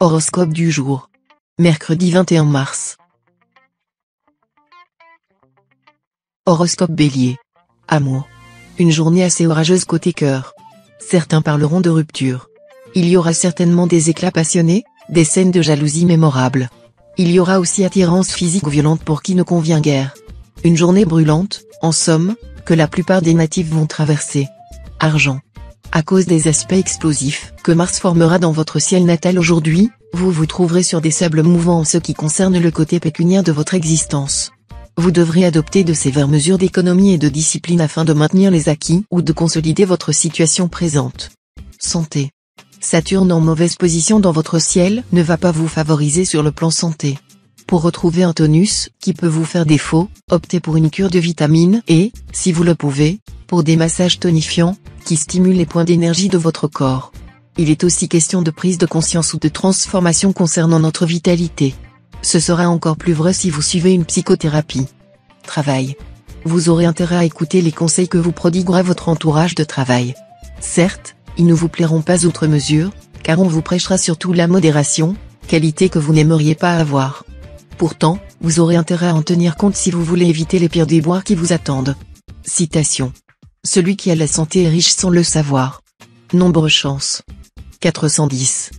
Horoscope du jour. Mercredi 21 mars. Horoscope Bélier. Amour. Une journée assez orageuse côté cœur. Certains parleront de rupture. Il y aura certainement des éclats passionnés, des scènes de jalousie mémorables. Il y aura aussi attirance physique violente pour qui ne convient guère. Une journée brûlante, en somme, que la plupart des natifs vont traverser. Argent. À cause des aspects explosifs que Mars formera dans votre ciel natal aujourd'hui, vous vous trouverez sur des sables mouvants en ce qui concerne le côté pécuniaire de votre existence. Vous devrez adopter de sévères mesures d'économie et de discipline afin de maintenir les acquis ou de consolider votre situation présente. Santé. Saturne en mauvaise position dans votre ciel ne va pas vous favoriser sur le plan santé. Pour retrouver un tonus qui peut vous faire défaut, optez pour une cure de vitamines et, si vous le pouvez, pour des massages tonifiants, qui stimulent les points d'énergie de votre corps. Il est aussi question de prise de conscience ou de transformation concernant notre vitalité. Ce sera encore plus vrai si vous suivez une psychothérapie. Travail. Vous aurez intérêt à écouter les conseils que vous prodiguera votre entourage de travail. Certes, ils ne vous plairont pas outre mesure, car on vous prêchera surtout la modération, qualité que vous n'aimeriez pas avoir. Pourtant, vous aurez intérêt à en tenir compte si vous voulez éviter les pires déboires qui vous attendent. Citation. Celui qui a la santé est riche sans le savoir. Nombre chance. 410.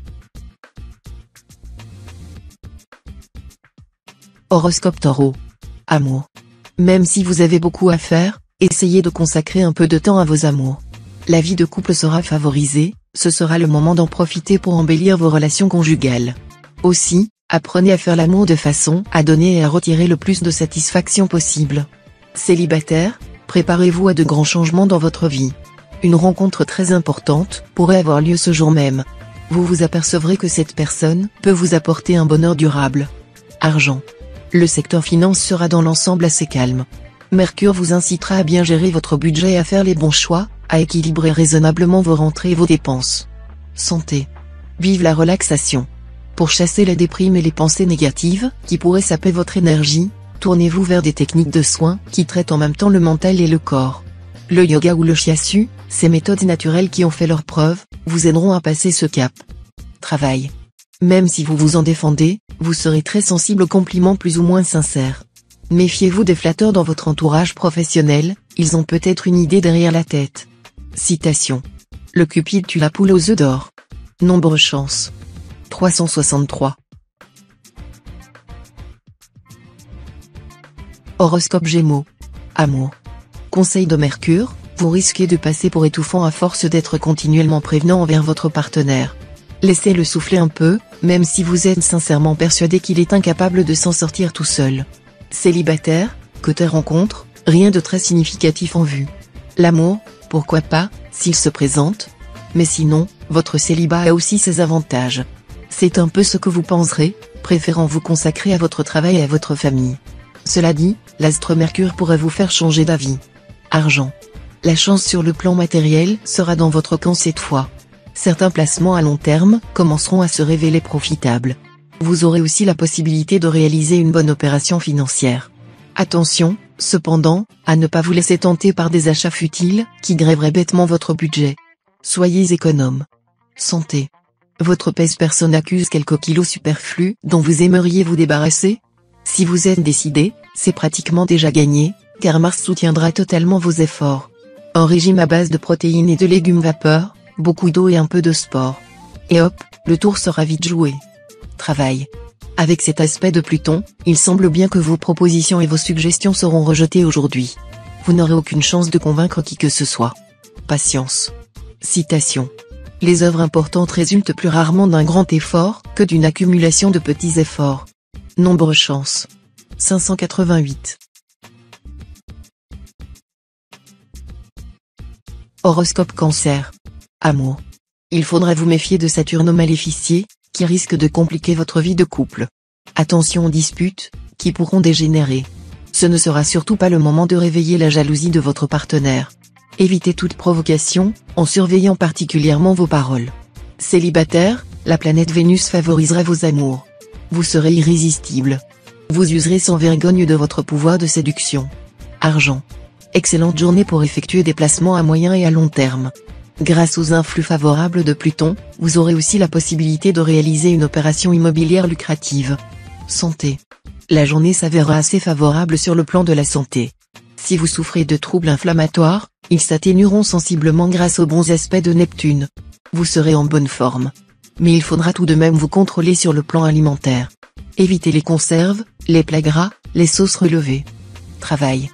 Horoscope Taureau. Amour. Même si vous avez beaucoup à faire, essayez de consacrer un peu de temps à vos amours. La vie de couple sera favorisée, ce sera le moment d'en profiter pour embellir vos relations conjugales. Aussi, apprenez à faire l'amour de façon à donner et à retirer le plus de satisfaction possible. Célibataire, préparez-vous à de grands changements dans votre vie. Une rencontre très importante pourrait avoir lieu ce jour même. Vous vous apercevrez que cette personne peut vous apporter un bonheur durable. Argent. Le secteur finance sera dans l'ensemble assez calme. Mercure vous incitera à bien gérer votre budget et à faire les bons choix, à équilibrer raisonnablement vos rentrées et vos dépenses. Santé. Vive la relaxation. Pour chasser la déprime et les pensées négatives, qui pourraient saper votre énergie, tournez-vous vers des techniques de soins qui traitent en même temps le mental et le corps. Le yoga ou le shiatsu, ces méthodes naturelles qui ont fait leurs preuves, vous aideront à passer ce cap. Travail. Même si vous vous en défendez, vous serez très sensible aux compliments plus ou moins sincères. Méfiez-vous des flatteurs dans votre entourage professionnel, ils ont peut-être une idée derrière la tête. Citation. Le Cupide tue la poule aux œufs d'or. Nombre chance. 363. Horoscope Gémeaux. Amour. Conseil de Mercure, vous risquez de passer pour étouffant à force d'être continuellement prévenant envers votre partenaire. Laissez-le souffler un peu, même si vous êtes sincèrement persuadé qu'il est incapable de s'en sortir tout seul. Célibataire, côté rencontre, rien de très significatif en vue. L'amour, pourquoi pas, s'il se présente. Mais sinon, votre célibat a aussi ses avantages. C'est un peu ce que vous penserez, préférant vous consacrer à votre travail et à votre famille. Cela dit, l'astre Mercure pourrait vous faire changer d'avis. Argent. La chance sur le plan matériel sera dans votre camp cette fois. Certains placements à long terme commenceront à se révéler profitables. Vous aurez aussi la possibilité de réaliser une bonne opération financière. Attention, cependant, à ne pas vous laisser tenter par des achats futiles qui grèveraient bêtement votre budget. Soyez économe. Santé. Votre pèse personne accuse quelques kilos superflus dont vous aimeriez vous débarrasser. Si vous êtes décidé, c'est pratiquement déjà gagné, car Mars soutiendra totalement vos efforts. Un régime à base de protéines et de légumes vapeur, beaucoup d'eau et un peu de sport. Et hop, le tour sera vite joué. Travail. Avec cet aspect de Pluton, il semble bien que vos propositions et vos suggestions seront rejetées aujourd'hui. Vous n'aurez aucune chance de convaincre qui que ce soit. Patience. Citation. Les œuvres importantes résultent plus rarement d'un grand effort que d'une accumulation de petits efforts. Nombre chance. 588. Horoscope Cancer. Amour. Il faudra vous méfier de Saturne au maléficier, qui risque de compliquer votre vie de couple. Attention aux disputes, qui pourront dégénérer. Ce ne sera surtout pas le moment de réveiller la jalousie de votre partenaire. Évitez toute provocation, en surveillant particulièrement vos paroles. Célibataire, la planète Vénus favorisera vos amours. Vous serez irrésistible. Vous userez sans vergogne de votre pouvoir de séduction. Argent. Excellente journée pour effectuer des placements à moyen et à long terme. Grâce aux influx favorables de Pluton, vous aurez aussi la possibilité de réaliser une opération immobilière lucrative. Santé. La journée s'avérera assez favorable sur le plan de la santé. Si vous souffrez de troubles inflammatoires, ils s'atténueront sensiblement grâce aux bons aspects de Neptune. Vous serez en bonne forme. Mais il faudra tout de même vous contrôler sur le plan alimentaire. Évitez les conserves, les plats gras, les sauces relevées. Travail.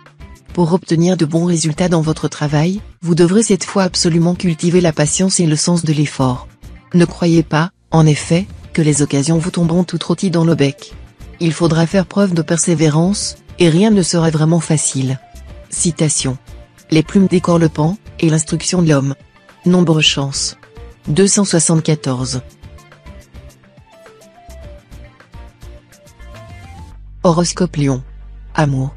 Pour obtenir de bons résultats dans votre travail, vous devrez cette fois absolument cultiver la patience et le sens de l'effort. Ne croyez pas, en effet, que les occasions vous tomberont toutes rôties dans le bec. Il faudra faire preuve de persévérance, et rien ne sera vraiment facile. Citation. Les plumes décorent le pan, et l'instruction de l'homme. Nombre chance. 274. Horoscope Lion. Amour.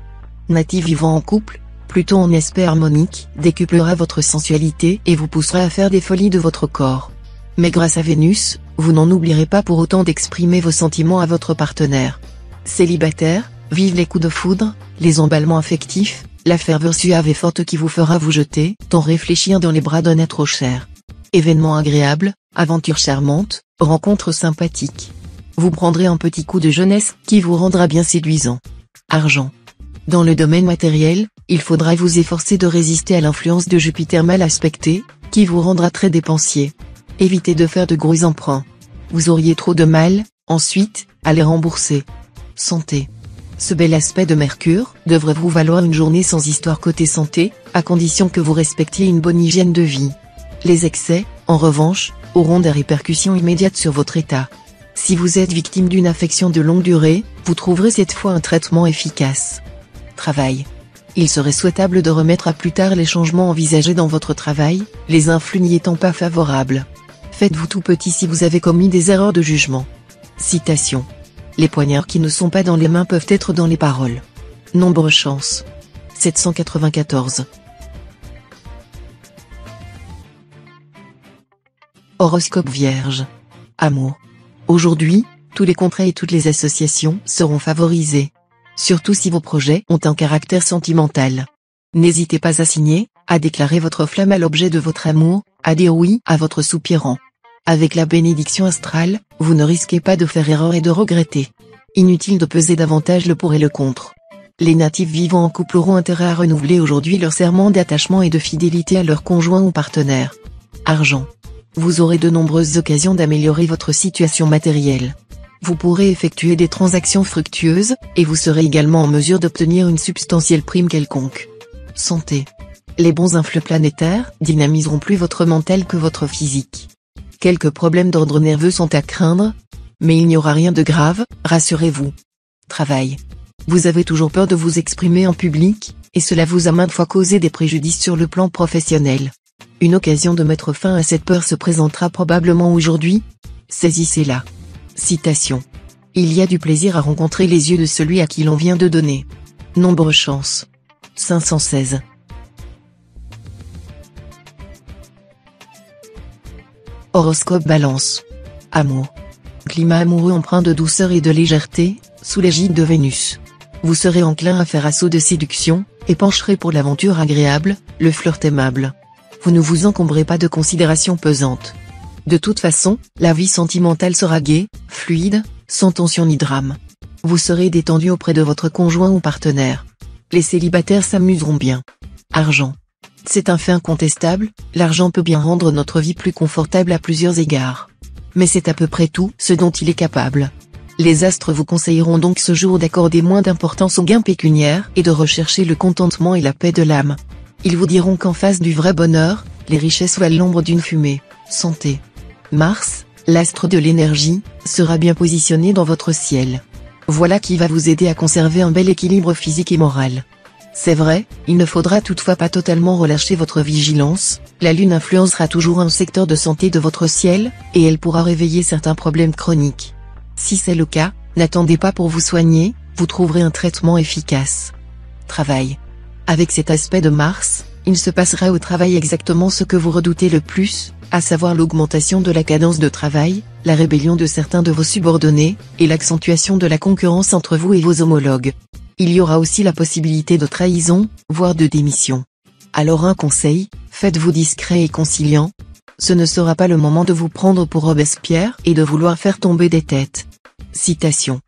Natif vivant en couple, Pluton en aspect harmonique décuplera votre sensualité et vous poussera à faire des folies de votre corps. Mais grâce à Vénus, vous n'en oublierez pas pour autant d'exprimer vos sentiments à votre partenaire. Célibataire, vive les coups de foudre, les emballements affectifs, la ferveur suave et forte qui vous fera vous jeter, tant réfléchir dans les bras d'un être cher. Événements agréables, aventures charmantes, rencontres sympathiques. Vous prendrez un petit coup de jeunesse qui vous rendra bien séduisant. Argent. Dans le domaine matériel, il faudra vous efforcer de résister à l'influence de Jupiter mal aspecté, qui vous rendra très dépensier. Évitez de faire de gros emprunts. Vous auriez trop de mal, ensuite, à les rembourser. Santé. Ce bel aspect de Mercure devrait vous valoir une journée sans histoire côté santé, à condition que vous respectiez une bonne hygiène de vie. Les excès, en revanche, auront des répercussions immédiates sur votre état. Si vous êtes victime d'une affection de longue durée, vous trouverez cette fois un traitement efficace. Travail. Il serait souhaitable de remettre à plus tard les changements envisagés dans votre travail, les influx n'y étant pas favorables. Faites-vous tout petit si vous avez commis des erreurs de jugement. Citation. Les poignards qui ne sont pas dans les mains peuvent être dans les paroles. Nombre chance. 794. Horoscope Vierge. Amour. Aujourd'hui, tous les contrats et toutes les associations seront favorisés. Surtout si vos projets ont un caractère sentimental. N'hésitez pas à signer, à déclarer votre flamme à l'objet de votre amour, à dire oui à votre soupirant. Avec la bénédiction astrale, vous ne risquez pas de faire erreur et de regretter. Inutile de peser davantage le pour et le contre. Les natifs vivant en couple auront intérêt à renouveler aujourd'hui leur serment d'attachement et de fidélité à leur conjoint ou partenaire. Argent. Vous aurez de nombreuses occasions d'améliorer votre situation matérielle. Vous pourrez effectuer des transactions fructueuses, et vous serez également en mesure d'obtenir une substantielle prime quelconque. Santé. Les bons influx planétaires dynamiseront plus votre mental que votre physique. Quelques problèmes d'ordre nerveux sont à craindre, mais il n'y aura rien de grave, rassurez-vous. Travail. Vous avez toujours peur de vous exprimer en public, et cela vous a maintes fois causé des préjudices sur le plan professionnel. Une occasion de mettre fin à cette peur se présentera probablement aujourd'hui. Saisissez-la. Citation. Il y a du plaisir à rencontrer les yeux de celui à qui l'on vient de donner. Nombre chance. 516. Horoscope Balance. Amour. Climat amoureux empreint de douceur et de légèreté, sous l'égide de Vénus. Vous serez enclin à faire assaut de séduction, et pencherez pour l'aventure agréable, le flirt aimable. Vous ne vous encombrez pas de considérations pesantes. De toute façon, la vie sentimentale sera gaie, fluide, sans tension ni drame. Vous serez détendu auprès de votre conjoint ou partenaire. Les célibataires s'amuseront bien. Argent. C'est un fait incontestable, l'argent peut bien rendre notre vie plus confortable à plusieurs égards. Mais c'est à peu près tout ce dont il est capable. Les astres vous conseilleront donc ce jour d'accorder moins d'importance aux gains pécuniaires et de rechercher le contentement et la paix de l'âme. Ils vous diront qu'en face du vrai bonheur, les richesses valent l'ombre d'une fumée. Santé. Mars, l'astre de l'énergie, sera bien positionné dans votre ciel. Voilà qui va vous aider à conserver un bel équilibre physique et moral. C'est vrai, il ne faudra toutefois pas totalement relâcher votre vigilance, la Lune influencera toujours un secteur de santé de votre ciel, et elle pourra réveiller certains problèmes chroniques. Si c'est le cas, n'attendez pas pour vous soigner, vous trouverez un traitement efficace. Travail. Avec cet aspect de Mars, il se passera au travail exactement ce que vous redoutez le plus, à savoir l'augmentation de la cadence de travail, la rébellion de certains de vos subordonnés, et l'accentuation de la concurrence entre vous et vos homologues. Il y aura aussi la possibilité de trahison, voire de démission. Alors un conseil, Faites-vous discret et conciliant. Ce ne sera pas le moment de vous prendre pour Robespierre et de vouloir faire tomber des têtes. Citation.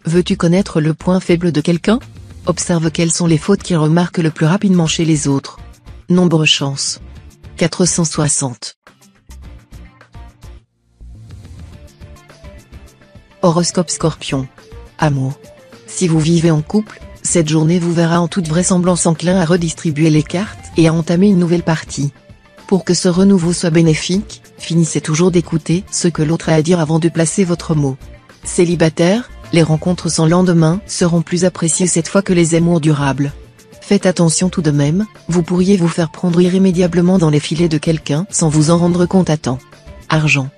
Veux-tu connaître le point faible de quelqu'un? Observe quelles sont les fautes qu'il remarque le plus rapidement chez les autres. Nombre chance. 460. Horoscope Scorpion. Amour. Si vous vivez en couple, cette journée vous verra en toute vraisemblance enclin à redistribuer les cartes et à entamer une nouvelle partie. Pour que ce renouveau soit bénéfique, finissez toujours d'écouter ce que l'autre a à dire avant de placer votre mot. Célibataire, les rencontres sans lendemain seront plus appréciées cette fois que les amours durables. Faites attention tout de même, vous pourriez vous faire prendre irrémédiablement dans les filets de quelqu'un sans vous en rendre compte à temps. Argent.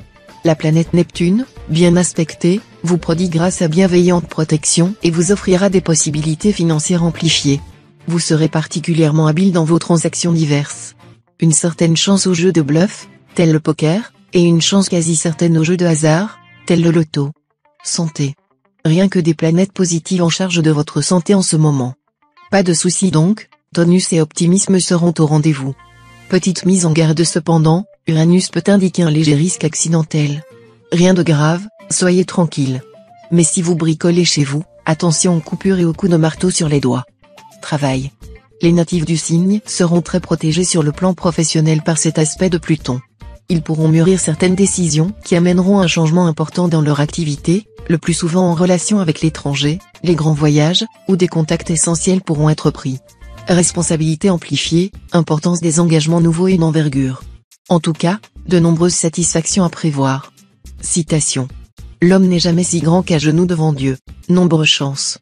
La planète Neptune, bien aspectée, vous prodiguera sa bienveillante protection et vous offrira des possibilités financières amplifiées. Vous serez particulièrement habile dans vos transactions diverses. Une certaine chance au jeu de bluff, tel le poker, et une chance quasi certaine au jeu de hasard, tel le loto. Santé. Rien que des planètes positives en charge de votre santé en ce moment. Pas de soucis donc, tonus et optimisme seront au rendez-vous. Petite mise en garde cependant, Uranus peut indiquer un léger risque accidentel. Rien de grave, soyez tranquille. Mais si vous bricolez chez vous, attention aux coupures et aux coups de marteau sur les doigts. Travail. Les natifs du signe seront très protégés sur le plan professionnel par cet aspect de Pluton. Ils pourront mûrir certaines décisions qui amèneront un changement important dans leur activité, le plus souvent en relation avec l'étranger, les grands voyages, ou des contacts essentiels pourront être pris. Responsabilité amplifiée, importance des engagements nouveaux et d'envergure. En tout cas, de nombreuses satisfactions à prévoir. Citation. L'homme n'est jamais si grand qu'à genoux devant Dieu. Nombre chance.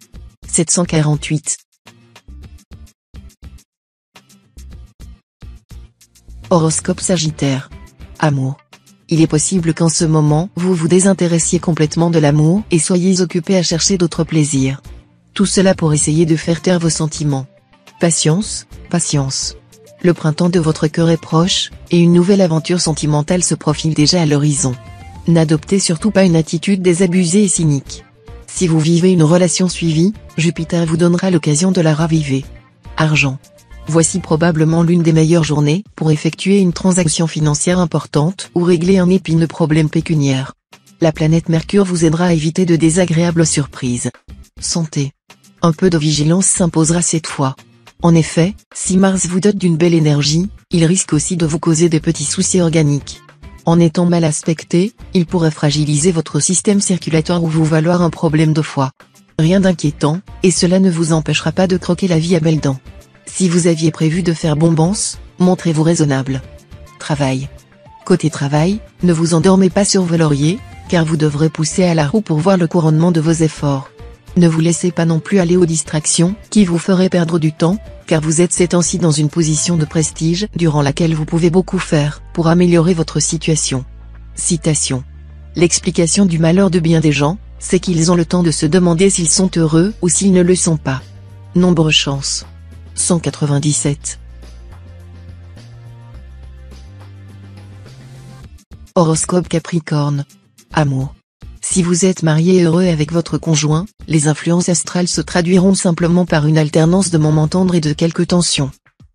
748. Horoscope Sagittaire. Amour. Il est possible qu'en ce moment vous vous désintéressiez complètement de l'amour et soyez occupé à chercher d'autres plaisirs. Tout cela pour essayer de faire taire vos sentiments. Patience, patience. Le printemps de votre cœur est proche, et une nouvelle aventure sentimentale se profile déjà à l'horizon. N'adoptez surtout pas une attitude désabusée et cynique. Si vous vivez une relation suivie, Jupiter vous donnera l'occasion de la raviver. Argent. Voici probablement l'une des meilleures journées pour effectuer une transaction financière importante ou régler un épineux problème pécuniaire. La planète Mercure vous aidera à éviter de désagréables surprises. Santé. Un peu de vigilance s'imposera cette fois. En effet, si Mars vous dote d'une belle énergie, il risque aussi de vous causer des petits soucis organiques. En étant mal aspecté, il pourrait fragiliser votre système circulatoire ou vous valoir un problème de foie. Rien d'inquiétant, et cela ne vous empêchera pas de croquer la vie à belles dents. Si vous aviez prévu de faire bombance, montrez-vous raisonnable. Travail. Côté travail, ne vous endormez pas sur vos lauriers, car vous devrez pousser à la roue pour voir le couronnement de vos efforts. Ne vous laissez pas non plus aller aux distractions qui vous feraient perdre du temps, car vous êtes ces temps-ci dans une position de prestige durant laquelle vous pouvez beaucoup faire pour améliorer votre situation. Citation. L'explication du malheur de bien des gens, c'est qu'ils ont le temps de se demander s'ils sont heureux ou s'ils ne le sont pas. Nombre chance. 197. Horoscope Capricorne. Amour. Si vous êtes marié et heureux avec votre conjoint, les influences astrales se traduiront simplement par une alternance de moments tendres et de quelques tensions.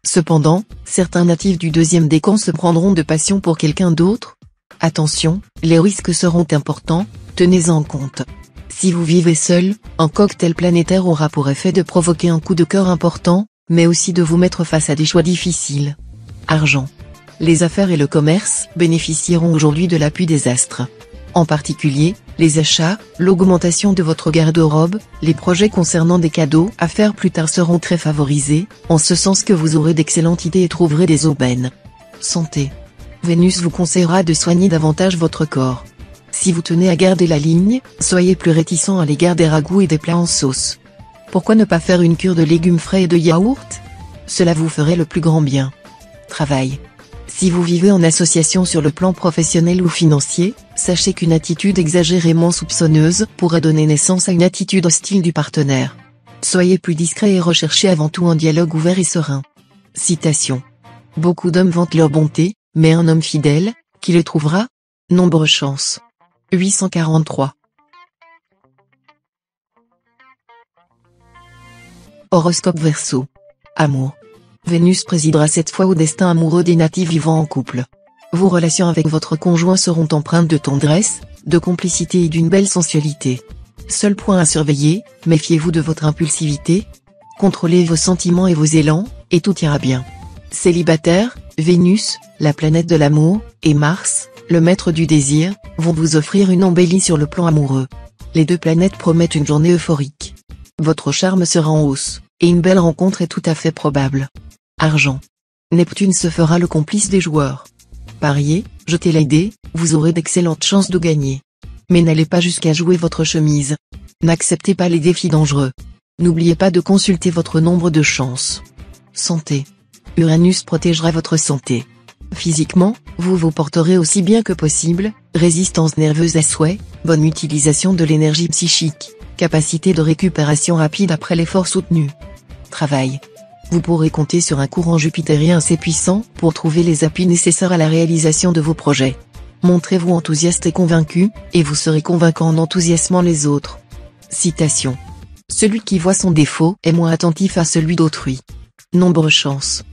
Cependant, certains natifs du deuxième décan se prendront de passion pour quelqu'un d'autre. Attention, les risques seront importants, tenez-en compte. Si vous vivez seul, un cocktail planétaire aura pour effet de provoquer un coup de cœur important, mais aussi de vous mettre face à des choix difficiles. Argent. Les affaires et le commerce bénéficieront aujourd'hui de l'appui des astres. En particulier, les achats, l'augmentation de votre garde-robe, les projets concernant des cadeaux à faire plus tard seront très favorisés, en ce sens que vous aurez d'excellentes idées et trouverez des aubaines. Santé. Vénus vous conseillera de soigner davantage votre corps. Si vous tenez à garder la ligne, soyez plus réticent à l'égard des ragoûts et des plats en sauce. Pourquoi ne pas faire une cure de légumes frais et de yaourt? Cela vous ferait le plus grand bien. Travail. Si vous vivez en association sur le plan professionnel ou financier, sachez qu'une attitude exagérément soupçonneuse pourrait donner naissance à une attitude hostile du partenaire. Soyez plus discret et recherchez avant tout un dialogue ouvert et serein. Citation. Beaucoup d'hommes vantent leur bonté, mais un homme fidèle, qui le trouvera? Nombre chance. 843. Horoscope Verseau. Amour. Vénus présidera cette fois au destin amoureux des natifs vivant en couple. Vos relations avec votre conjoint seront empreintes de tendresse, de complicité et d'une belle sensualité. Seul point à surveiller, méfiez-vous de votre impulsivité. Contrôlez vos sentiments et vos élans, et tout ira bien. Célibataire, Vénus, la planète de l'amour, et Mars, le maître du désir, vont vous offrir une embellie sur le plan amoureux. Les deux planètes promettent une journée euphorique. Votre charme sera en hausse, et une belle rencontre est tout à fait probable. Argent. Neptune se fera le complice des joueurs. Pariez, jetez les dés, vous aurez d'excellentes chances de gagner. Mais n'allez pas jusqu'à jouer votre chemise. N'acceptez pas les défis dangereux. N'oubliez pas de consulter votre nombre de chances. Santé. Uranus protégera votre santé. Physiquement, vous vous porterez aussi bien que possible, résistance nerveuse à souhait, bonne utilisation de l'énergie psychique, capacité de récupération rapide après l'effort soutenu. Travail. Vous pourrez compter sur un courant jupitérien assez puissant pour trouver les appuis nécessaires à la réalisation de vos projets. Montrez-vous enthousiaste et convaincu, et vous serez convaincant en enthousiasmant les autres. Citation. Celui qui voit son défaut est moins attentif à celui d'autrui. Nombre chance.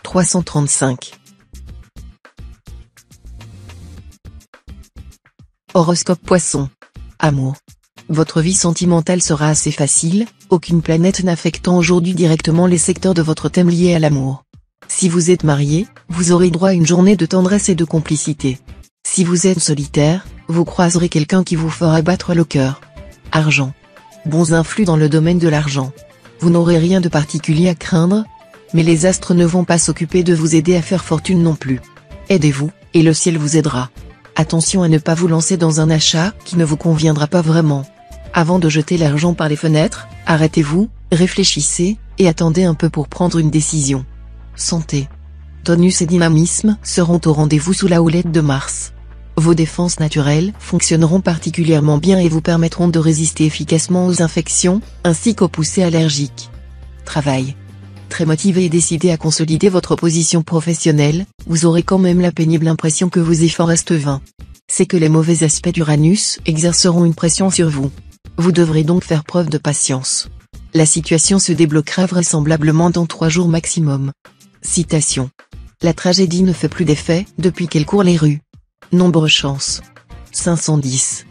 335. Horoscope Poisson. Amour. Votre vie sentimentale sera assez facile, aucune planète n'affectant aujourd'hui directement les secteurs de votre thème liés à l'amour. Si vous êtes marié, vous aurez droit à une journée de tendresse et de complicité. Si vous êtes solitaire, vous croiserez quelqu'un qui vous fera battre le cœur. Argent. Bons influx dans le domaine de l'argent. Vous n'aurez rien de particulier à craindre, mais les astres ne vont pas s'occuper de vous aider à faire fortune non plus. Aidez-vous, et le ciel vous aidera. Attention à ne pas vous lancer dans un achat qui ne vous conviendra pas vraiment. Avant de jeter l'argent par les fenêtres, arrêtez-vous, réfléchissez, et attendez un peu pour prendre une décision. Santé. Tonus et dynamisme seront au rendez-vous sous la houlette de Mars. Vos défenses naturelles fonctionneront particulièrement bien et vous permettront de résister efficacement aux infections, ainsi qu'aux poussées allergiques. Travail. Très motivé et décidé à consolider votre position professionnelle, vous aurez quand même la pénible impression que vos efforts restent vains. C'est que les mauvais aspects d'Uranus exerceront une pression sur vous. Vous devrez donc faire preuve de patience. La situation se débloquera vraisemblablement dans 3 jours maximum. Citation. La tragédie ne fait plus d'effet depuis qu'elle court les rues. Nombre chance. 510.